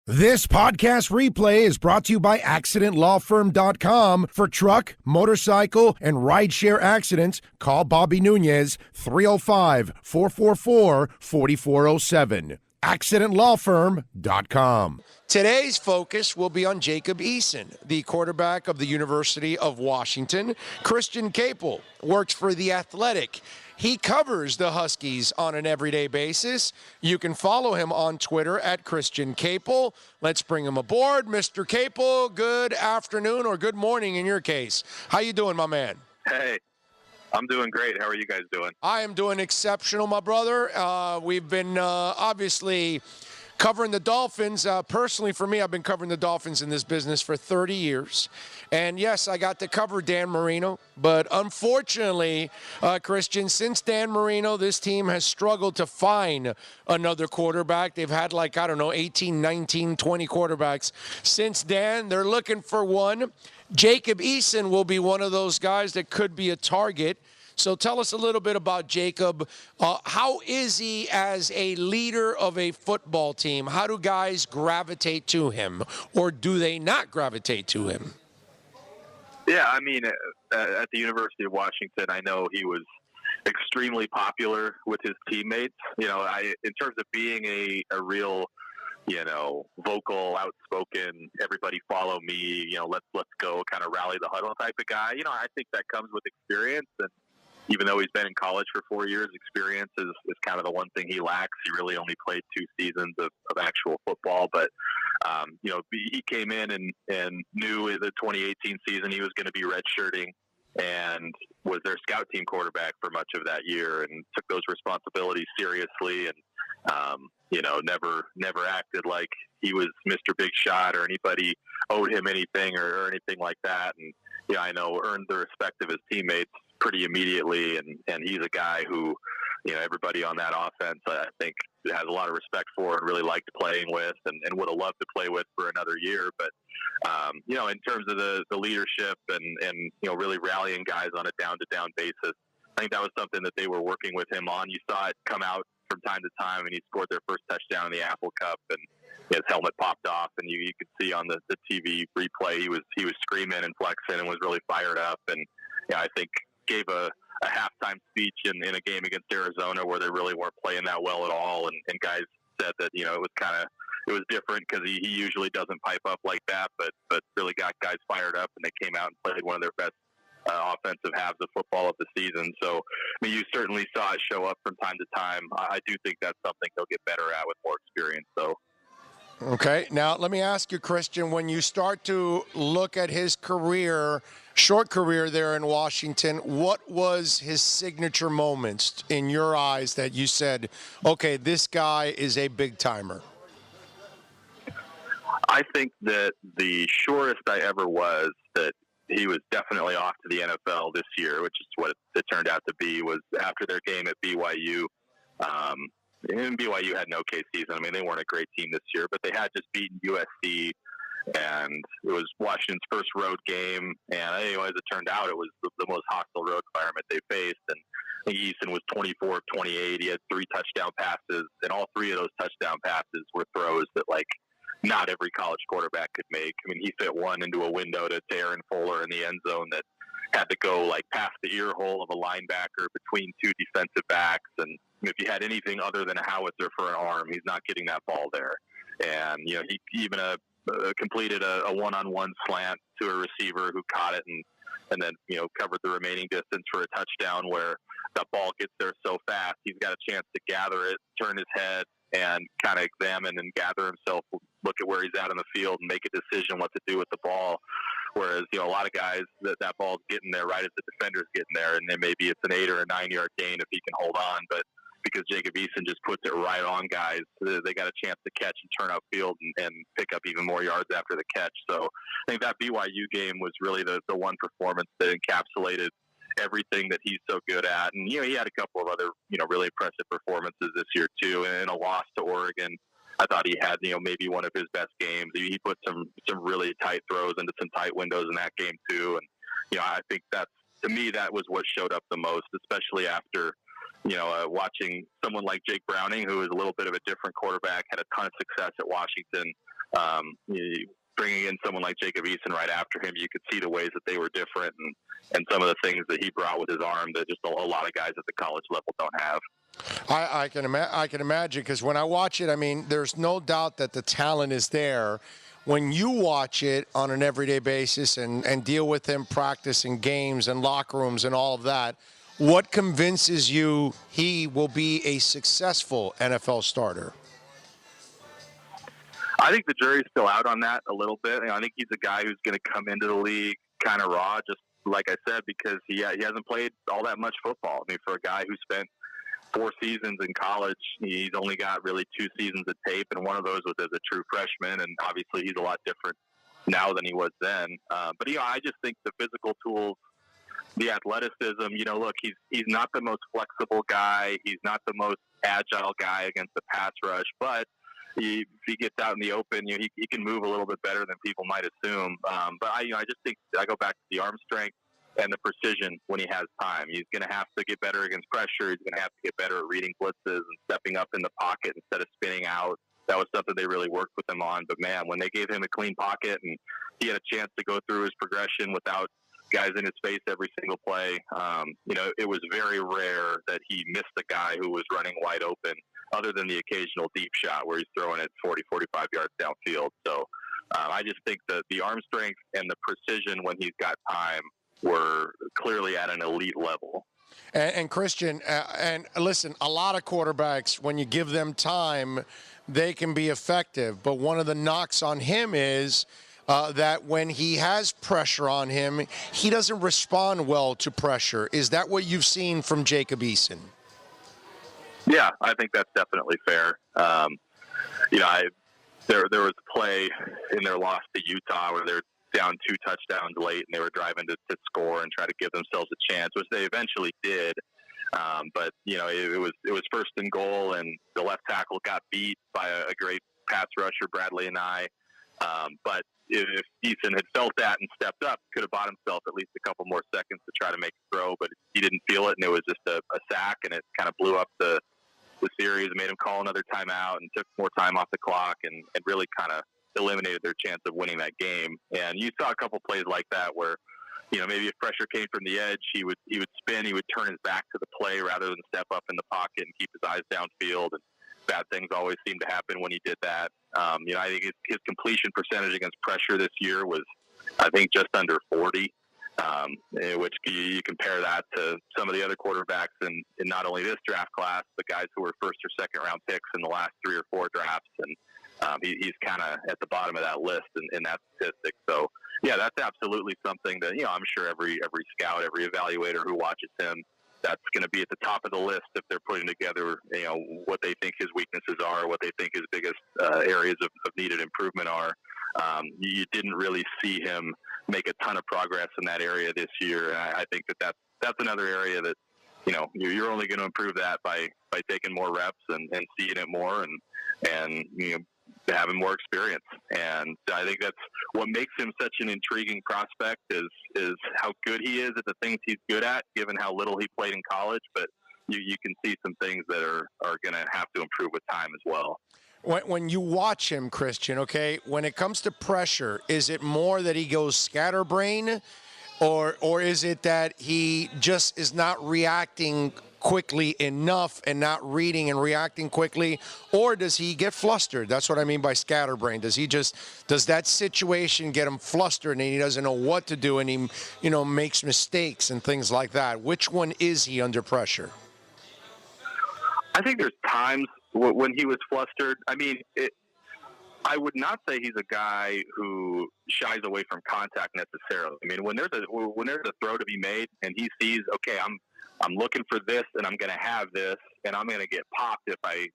This podcast replay is brought to you by AccidentLawFirm.com. For truck, motorcycle, and rideshare accidents, call Bobby Nunez, 305-444-4407. AccidentLawFirm.com. Today's focus will be on Jacob Eason, the quarterback of the University of Washington. Christan Caple works for The Athletic. He covers the Huskies on an everyday basis. You can follow him on Twitter at Christian Caple. Let's bring him aboard. Mr. Caple, good afternoon or good morning in your case. How you doing, my man? Hey, I'm doing great. How are you guys doing? I am doing exceptional, my brother. We've been obviously covering the Dolphins. Personally, for me, I've been covering the Dolphins in this business for 30 years. And yes, I got to cover Dan Marino. But unfortunately, Christian, since Dan Marino, this team has struggled to find another quarterback. They've had 18, 19, 20 quarterbacks since Dan. They're looking for one. Jacob Eason will be one of those guys that could be a target. So tell us a little bit about Jacob. How is he as a leader of a football team? How do guys gravitate to him, or do they not gravitate to him? Yeah, I mean, at the University of Washington, I know he was extremely popular with his teammates. You know, in terms of being a real, vocal, outspoken, everybody follow me, let's go, kind of rally the huddle type of guy. I think that comes with experience, and even though he's been in college for 4 years, experience is kind of the one thing he lacks. He really only played 2 seasons of actual football. But, he came in and knew the 2018 season he was going to be redshirting and was their scout team quarterback for much of that year and took those responsibilities seriously and, never acted like he was Mr. Big Shot or anybody owed him anything or anything like that. And, I know earned the respect of his teammates pretty immediately, and he's a guy who, everybody on that offense, I think, has a lot of respect for and really liked playing with and would have loved to play with for another year. But, in terms of the leadership and really rallying guys on a down-to-down basis, I think that was something that they were working with him on. You saw it come out from time to time, and he scored their first touchdown in the Apple Cup, and his helmet popped off, and you could see on the TV replay he was screaming and flexing and was really fired up. And I think gave a halftime speech in a game against Arizona where they really weren't playing that well at all, and guys said that it was different because he usually doesn't pipe up like that, but really got guys fired up, and they came out and played one of their best offensive halves of football of the season. So, I mean, you certainly saw it show up from time to time. I do think that's something they'll get better at with more experience, though. Okay. Now, let me ask you, Christian, when you start to look at his career, short career there in Washington, what was his signature moments in your eyes that you said, okay, this guy is a big-timer? I think that the surest I ever was that he was definitely off to the NFL this year, which is what it turned out to be, was after their game at BYU. And BYU had an okay season. I mean, they weren't a great team this year, but they had just beaten USC, and it was Washington's first road game. And anyway, as it turned out, it was the most hostile road environment they faced. And I think Eason was 24 of 28. He had 3 touchdown passes, and all 3 of those touchdown passes were throws that, not every college quarterback could make. I mean, he fit one into a window to Aaron Fuller in the end zone that had to go past the ear hole of a linebacker between 2 defensive backs. And if you had anything other than a howitzer for an arm, he's not getting that ball there. And, he even completed a one-on-one slant to a receiver who caught it and then, covered the remaining distance for a touchdown where that ball gets there so fast. He's got a chance to gather it, turn his head, and kind of examine and gather himself, look at where he's at on the field and make a decision what to do with the ball. Whereas, a lot of guys, that ball's getting there right as the defender's getting there, and then maybe it's an 8 or a 9-yard gain if he can hold on. But because Jacob Eason just puts it right on guys, they got a chance to catch and turn upfield and pick up even more yards after the catch. So I think that BYU game was really the one performance that encapsulated everything that he's so good at. And, he had a couple of other, really impressive performances this year, too. And in a loss to Oregon, I thought he had, maybe one of his best games. He put some really tight throws into some tight windows in that game, too. And, I think to me, that was what showed up the most, especially after, watching someone like Jake Browning, who is a little bit of a different quarterback, had a ton of success at Washington, Bringing in someone like Jacob Eason right after him, you could see the ways that they were different and some of the things that he brought with his arm that just a lot of guys at the college level don't have. I can imagine, because when I watch it, I mean, there's no doubt that the talent is there. When you watch it on an everyday basis and deal with him practicing games and locker rooms and all of that, what convinces you he will be a successful NFL starter? I think the jury's still out on that a little bit. I think he's a guy who's going to come into the league kind of raw, just like I said, because he hasn't played all that much football. I mean, for a guy who spent 4 seasons in college, he's only got really 2 seasons of tape, and one of those was as a true freshman, and obviously he's a lot different now than he was then. But I just think the physical tools, the athleticism, look, he's not the most flexible guy. He's not the most agile guy against the pass rush, but if he gets out in the open, he can move a little bit better than people might assume. But I just think I go back to the arm strength and the precision when he has time. He's going to have to get better against pressure. He's going to have to get better at reading blitzes and stepping up in the pocket instead of spinning out. That was something they really worked with him on. But, man, when they gave him a clean pocket and he had a chance to go through his progression without guys in his face every single play, it was very rare that he missed a guy who was running wide open, other than the occasional deep shot where he's throwing it 40, 45 yards downfield. So I just think that the arm strength and the precision when he's got time were clearly at an elite level. And Christian, and listen, a lot of quarterbacks, when you give them time, they can be effective. But one of the knocks on him is that when he has pressure on him, he doesn't respond well to pressure. Is that what you've seen from Jacob Eason? Yeah, I think that's definitely fair. There was a play in their loss to Utah where they're down 2 touchdowns late and they were driving to score and try to give themselves a chance, which they eventually did. But it was first and goal, and the left tackle got beat by a great pass rusher, Bradley and I. But if Eason had felt that and stepped up, could have bought himself at least a couple more seconds to try to make a throw, but he didn't feel it, and it was just a sack, and it kind of blew up the series, made him call another timeout and took more time off the clock and really kind of eliminated their chance of winning that game. And you saw a couple plays like that where, maybe if pressure came from the edge, he would spin, he would turn his back to the play rather than step up in the pocket and keep his eyes downfield. And bad things always seemed to happen when he did that. I think his completion percentage against pressure this year was, I think, just under 40, which you compare that to some of the other quarterbacks in not only this draft class, but guys who were first or second round picks in the last 3 or 4 drafts. And he's kind of at the bottom of that list in that statistic. So, yeah, that's absolutely something that, I'm sure every scout, every evaluator who watches him, that's going to be at the top of the list if they're putting together, what they think his weaknesses are, what they think his biggest areas of needed improvement are. You didn't really see him make a ton of progress in that area this year. And I think that's another area that, you're only going to improve that by taking more reps and seeing it more and having more experience. And I think that's what makes him such an intriguing prospect is how good he is at the things he's good at, given how little he played in college. But you can see some things that are going to have to improve with time as well. When you watch him, Christian, okay, when it comes to pressure, is it more that he goes scatterbrain, or is it that he just is not reacting quickly enough and not reading and reacting quickly, or does he get flustered? That's what I mean by scatterbrain. Does that situation get him flustered and he doesn't know what to do and he makes mistakes and things like that? Which one is he under pressure? I think there's times when he was flustered. I mean, I would not say he's a guy who shies away from contact necessarily. I mean, when there's a throw to be made and he sees, okay, I'm looking for this and I'm going to have this and I'm going to get popped if I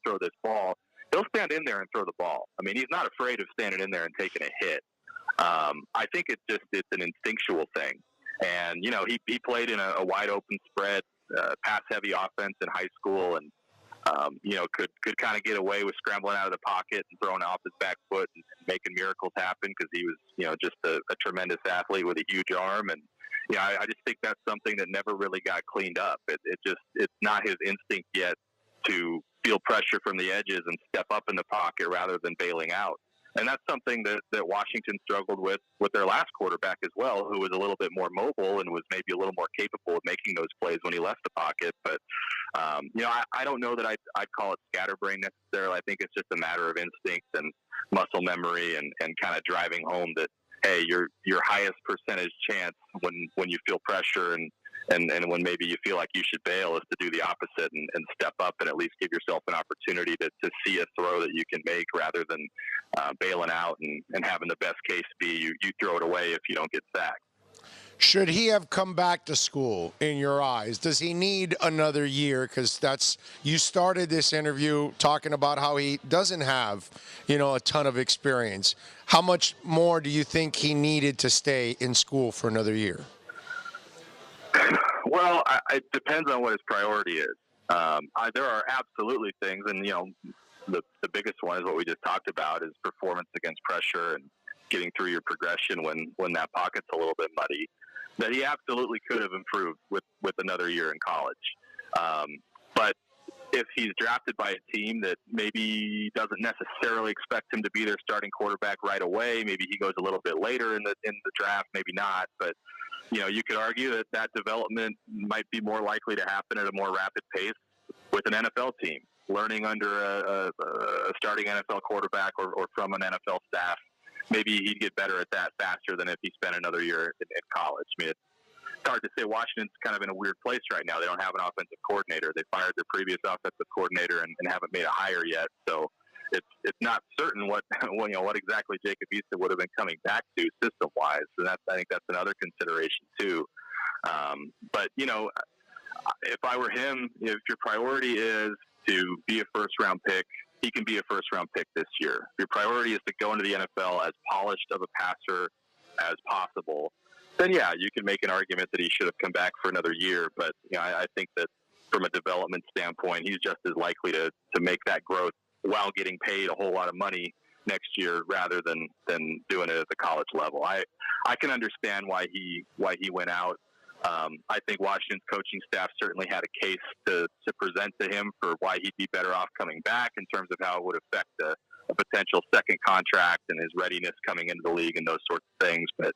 throw this ball, he'll stand in there and throw the ball. I mean, he's not afraid of standing in there and taking a hit. I think it's an instinctual thing. And, he played in a wide open spread, pass heavy offense in high school and, could kind of get away with scrambling out of the pocket and throwing off his back foot and making miracles happen because he was, just a tremendous athlete with a huge arm. And, I just think that's something that never really got cleaned up. It's not his instinct yet to feel pressure from the edges and step up in the pocket rather than bailing out. And that's something that Washington struggled with their last quarterback as well, who was a little bit more mobile and was maybe a little more capable of making those plays when he left the pocket. But, I don't know that I'd call it scatterbrain necessarily. I think it's just a matter of instinct and muscle memory and kind of driving home that, hey, your highest percentage chance when you feel pressure and when maybe you feel like you should bail is to do the opposite and step up and at least give yourself an opportunity to see a throw that you can make rather than bailing out and having the best case be you throw it away if you don't get sacked. Should he have come back to school in your eyes? Does he need another year? Because you started this interview talking about how he doesn't have, a ton of experience. How much more do you think he needed to stay in school for another year? Well, it depends on what his priority is. There are absolutely things, and the biggest one is what we just talked about, is performance against pressure and getting through your progression when that pocket's a little bit muddy, that he absolutely could have improved with another year in college. But if he's drafted by a team that maybe doesn't necessarily expect him to be their starting quarterback right away, maybe he goes a little bit later in the draft, maybe not, but you could argue that development might be more likely to happen at a more rapid pace with an NFL team, learning under a starting NFL quarterback or from an NFL staff. Maybe he'd get better at that faster than if he spent another year in college. I mean, it's hard to say. Washington's kind of in a weird place right now. They don't have an offensive coordinator. They fired their previous offensive coordinator and haven't made a hire yet. So it's not certain what exactly Jacob Eason would have been coming back to system wise. And I think that's another consideration too. But if I were him, if your priority is to be a first round pick, he can be a first round pick this year. If your priority is to go into the NFL as polished of a passer as possible, then yeah, you can make an argument that he should have come back for another year. But I think that from a development standpoint, he's just as likely to make that growth while getting paid a whole lot of money next year rather than doing it at the college level. I can understand why he went out. I think Washington's coaching staff certainly had a case to present to him for why he'd be better off coming back in terms of how it would affect a potential second contract and his readiness coming into the league and those sorts of things. But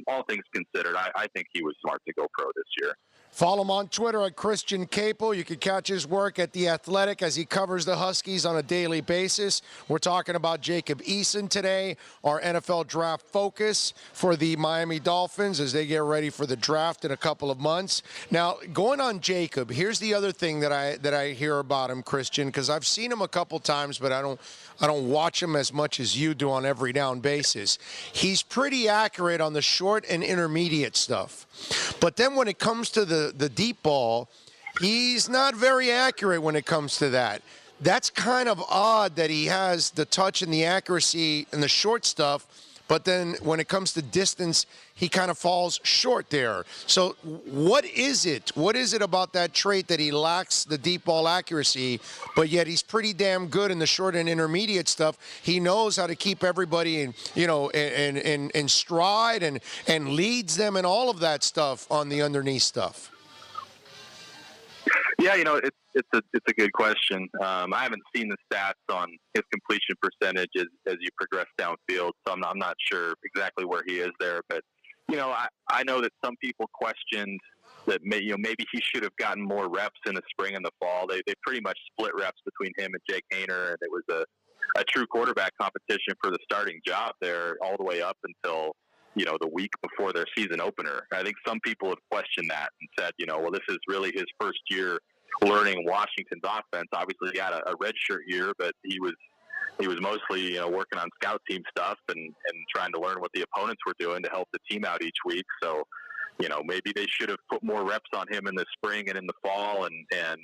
all things considered, I think he was smart to go pro this year. Follow him on Twitter at Christian Caple. You can catch his work at The Athletic as he covers the Huskies on a daily basis. We're talking about Jacob Eason today, our NFL draft focus for the Miami Dolphins as they get ready for the draft in a couple of months. Now, going on Jacob, here's the other thing that I hear about him, Christian, because I've seen him a couple times, but I don't watch him as much as you do on every down basis. He's pretty accurate on the short and intermediate stuff. But then when it comes to the deep ball, he's not very accurate when it comes to that. That's kind of odd that he has the touch and the accuracy and the short stuff, but then when it comes to distance, he kind of falls short there. So what is it? What is it about that trait that he lacks the deep ball accuracy, but yet he's pretty damn good in the short and intermediate stuff? He knows how to keep everybody in stride and leads them and all of that stuff on the underneath stuff. Yeah, it's a good question. I haven't seen the stats on his completion percentage as you progress downfield, so I'm not sure exactly where he is there. But I know that some people questioned that maybe he should have gotten more reps in the spring and the fall. They pretty much split reps between him and Jake Haener, and it was a true quarterback competition for the starting job there all the way up until the week before their season opener. I think some people have questioned that and said, well, this is really his first year learning Washington's offense. Obviously, he had a redshirt year, but he was mostly working on scout team stuff and trying to learn what the opponents were doing to help the team out each week. So, maybe they should have put more reps on him in the spring and in the fall, and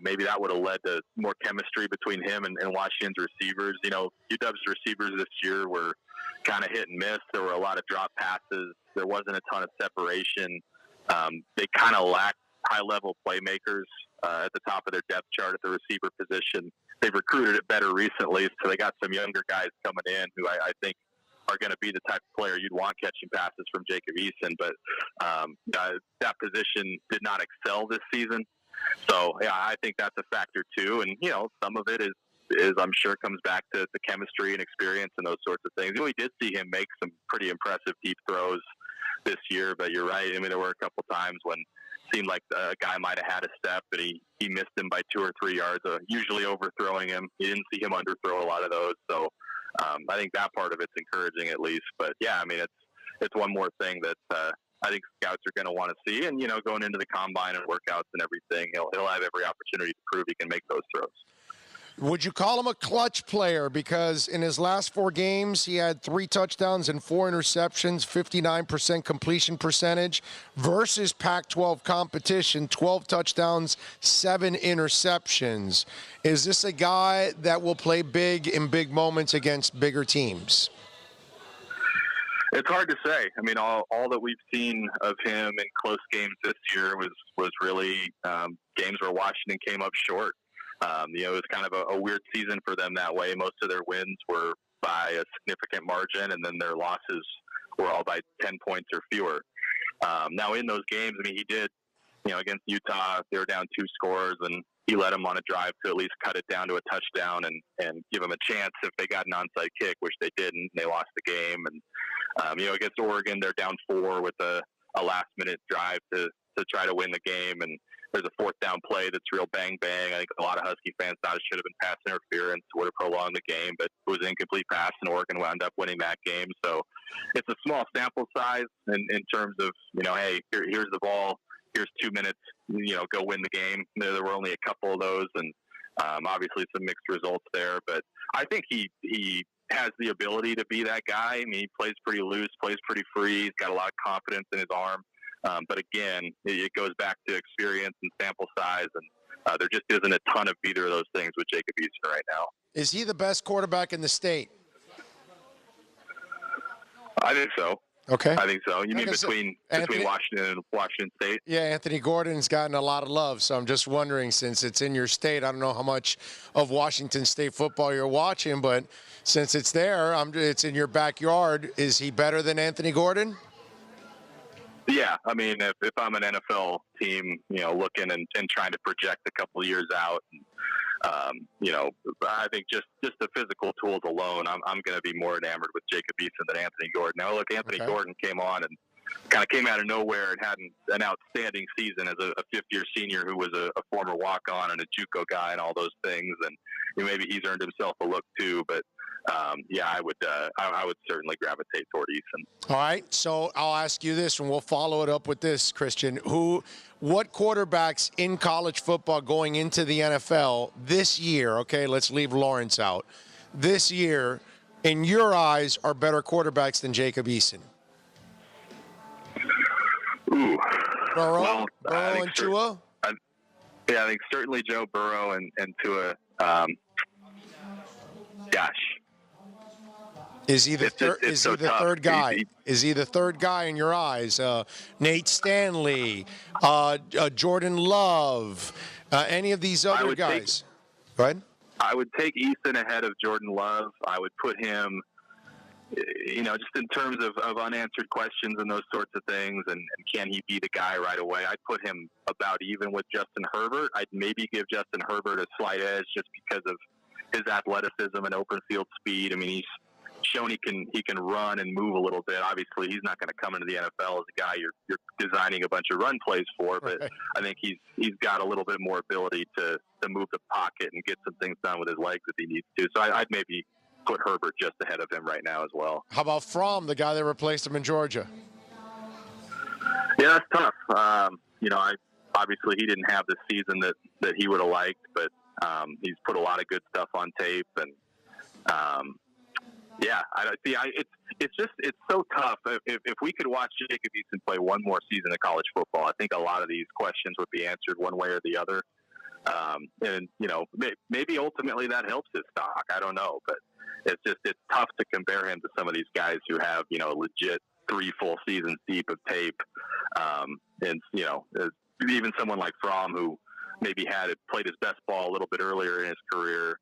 maybe that would have led to more chemistry between him and Washington's receivers. UW's receivers this year were kind of hit and miss. There were a lot of drop passes. There wasn't a ton of separation. They kind of lacked high-level playmakers at the top of their depth chart at the receiver position. They've recruited it better recently, so they got some younger guys coming in who I think are going to be the type of player you'd want catching passes from Jacob Eason. But that position did not excel this season. So, yeah, I think that's a factor too. And, some of it is I'm sure comes back to chemistry and experience and those sorts of things. We did see him make some pretty impressive deep throws this year, but you're right. I mean, there were a couple times when it seemed like a guy might have had a step, but he missed him by 2 or 3 yards, usually overthrowing him. You didn't see him underthrow a lot of those, so I think that part of it's encouraging at least. But yeah, I mean, it's one more thing that I think scouts are going to want to see, and going into the combine and workouts and everything, he'll have every opportunity to prove he can make those throws. Would you call him a clutch player? Because in his last 4 games, he had 3 touchdowns and 4 interceptions, 59% completion percentage versus Pac-12 competition, 12 touchdowns, 7 interceptions. Is this a guy that will play big in big moments against bigger teams? It's hard to say. I mean, all that we've seen of him in close games this year was really games where Washington came up short. It was kind of a weird season for them that way. Most of their wins were by a significant margin, and then their losses were all by 10 points or fewer. Now, in those games, I mean, he did, against Utah, they were down 2 scores, and he led them on a drive to at least cut it down to a touchdown and give them a chance if they got an onside kick, which they didn't, and they lost the game. And, against Oregon, they're down 4 with a last-minute drive to try to win the game, and there's a 4th down play that's real bang-bang. I think a lot of Husky fans thought it should have been pass interference, would have prolonged the game, but it was an incomplete pass, and Oregon wound up winning that game. So it's a small sample size in terms of, hey, here's the ball, here's 2 minutes, go win the game. There were only a couple of those, and obviously some mixed results there. But I think he has the ability to be that guy. I mean, he plays pretty loose, plays pretty free. He's got a lot of confidence in his arm. But again, it goes back to experience and sample size, and there just isn't a ton of either of those things with Jacob Eason right now. Is he the best quarterback in the state? I think so. Okay. I think so. You mean between Washington and Washington State? Yeah, Anthony Gordon's gotten a lot of love, so I'm just wondering, since it's in your state, I don't know how much of Washington State football you're watching, but since it's there, it's in your backyard, is he better than Anthony Gordon? Yeah, I mean, if I'm an NFL team, looking and trying to project a couple of years out, I think just the physical tools alone, I'm going to be more enamored with Jacob Eason than Anthony Gordon. Now, look, Anthony Gordon came on and kind of came out of nowhere and had an outstanding season as a fifth-year senior who was a former walk-on and a JUCO guy and all those things, and maybe he's earned himself a look too, but I would certainly gravitate toward Eason. All right, so I'll ask you this, and we'll follow it up with this, Christian. What quarterbacks in college football going into the NFL this year, okay, let's leave Lawrence out, this year, in your eyes, are better quarterbacks than Jacob Eason? Ooh. Burrow and Tua? I think certainly Joe Burrow and Tua. Gosh. Is he the third guy? Is he the third guy in your eyes? Nate Stanley, Jordan Love, any of these other guys? Go ahead. I would take Eason ahead of Jordan Love. I would put him, just in terms of unanswered questions and those sorts of things, and can he be the guy right away? I'd put him about even with Justin Herbert. I'd maybe give Justin Herbert a slight edge just because of his athleticism and open field speed. I mean, he's shown he can run and move a little bit. Obviously, he's not going to come into the NFL as a guy you're designing a bunch of run plays for, but right. I think he's got a little bit more ability to move the pocket and get some things done with his legs if he needs to. So I'd maybe put Herbert just ahead of him right now as well. How about Fromm, the guy that replaced him in Georgia? Yeah, that's tough. Obviously he didn't have the season that he would have liked, but he's put a lot of good stuff on tape, and it's so tough. If we could watch Jacob Eason play one more season of college football, I think a lot of these questions would be answered one way or the other. Maybe ultimately that helps his stock. I don't know, but it's tough to compare him to some of these guys who have legit 3 full seasons deep of tape, and even someone like Fromm who maybe played his best ball a little bit earlier in his career.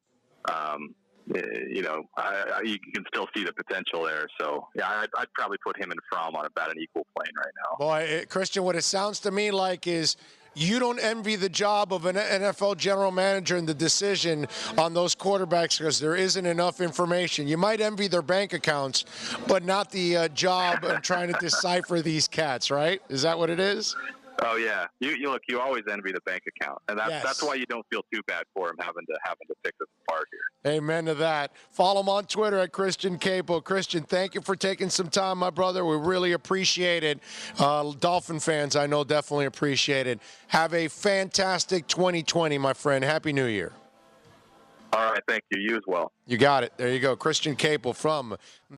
You can still see the potential there. So, yeah, I'd probably put him and Fromm on about an equal plane right now. Boy, Christian, what it sounds to me like is you don't envy the job of an NFL general manager and the decision on those quarterbacks because there isn't enough information. You might envy their bank accounts, but not the job of trying to decipher these cats, right? Is that what it is? Oh yeah, you look. You always envy the bank account, and that's Yes. why you don't feel too bad for him having to pick us apart here. Amen to that. Follow him on Twitter at Christian Caple. Christian, thank you for taking some time, my brother. We really appreciate it. Dolphin fans, I know, definitely appreciate it. Have a fantastic 2020, my friend. Happy New Year. All right, thank you. You as well. You got it. There you go. Christian Caple from